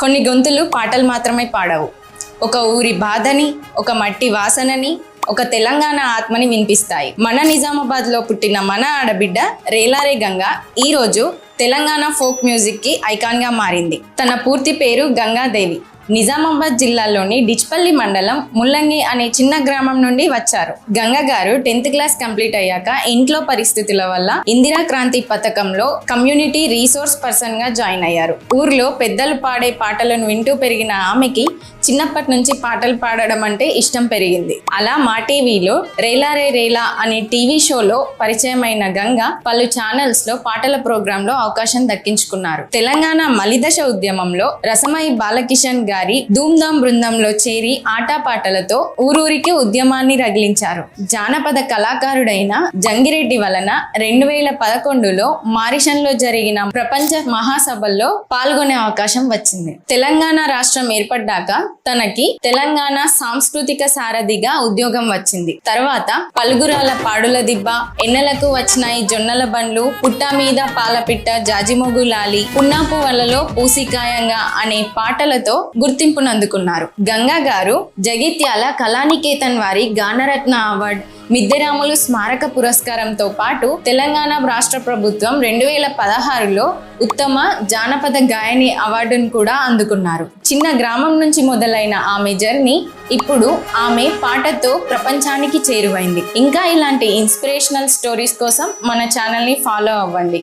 కొన్ని గొంతులు పాటలు మాత్రమే పాడవు, ఒక ఊరి బాధని, ఒక మట్టి వాసనని, ఒక తెలంగాణ ఆత్మని వినిపిస్తాయి. మన నిజామాబాద్లో పుట్టిన మన ఆడబిడ్డ రేలారే గంగ ఈరోజు తెలంగాణ ఫోక్ మ్యూజిక్కి ఐకాన్గా మారింది. తన పూర్తి పేరు గంగాదేవి. నిజామాబాద్ జిల్లాలోని డిచ్పల్లి మండలం ముల్లంగి అనే చిన్న గ్రామం నుండి వచ్చారు. గంగ గారు 10th క్లాస్ కంప్లీట్ అయ్యాక ఇంట్లో పరిస్థితుల వల్ల ఇందిరా క్రాంతి పథకంలో కమ్యూనిటీ రీసోర్స్ పర్సన్ గా జాయిన్ అయ్యారు. ఊర్లో పెద్దలు పాడే పాటలను వింటూ పెరిగిన ఆమెకి చిన్నప్పటి నుంచి పాటలు పాడడం అంటే ఇష్టం పెరిగింది. అలా మా టీవీలో రేలారే రేలా అనే టీవీ షోలో పరిచయమైన గంగ పలు ఛానల్స్ లో పాటల ప్రోగ్రామ్ లో అవకాశం దక్కించుకున్నారు. తెలంగాణ మలిదశ ఉద్యమంలో రసమయి బాలకిషన్ గారి ధూమ్ధామ్ బృందంలో చేరి ఆటపాటలతో ఊరూరికి ఉద్యమాన్ని రగిలించారు. జానపద కళాకారుడైన జంగిరెడ్డి వలన 2011లో మారిషన్ లో జరిగిన ప్రపంచ మహాసభల్లో పాల్గొనే అవకాశం వచ్చింది. తెలంగాణ రాష్ట్రం ఏర్పడ్డాక తనకి తెలంగాణ సాంస్కృతిక సారథిగా ఉద్యోగం వచ్చింది. తర్వాత పలుగురాల పాడుల దిబ్బ, ఎన్నెలకు వచ్చినాయి జొన్నల బండ్లు, పుట్ట మీద పాలపిట్ట, జాజిమొగు లాలి, పున్నాపు వలలో పూసికాయంగా అనే పాటలతో గుర్తింపునందుకున్నారు. గంగా గారు జగిత్యాల కళానికేతన్ వారి గానరత్న అవార్డు, మిద్దెరాములు స్మారక పురస్కారంతో పాటు తెలంగాణ రాష్ట్ర ప్రభుత్వం 2016లో ఉత్తమ జానపద గాయని అవార్డును కూడా అందుకున్నారు. చిన్న గ్రామం నుంచి మొదలైన ఆమె జర్నీ ఇప్పుడు ఆమె పాటతో ప్రపంచానికి చేరువైంది. ఇంకా ఇలాంటి ఇన్స్పిరేషనల్ స్టోరీస్ కోసం మన ఛానల్ని ఫాలో అవ్వండి.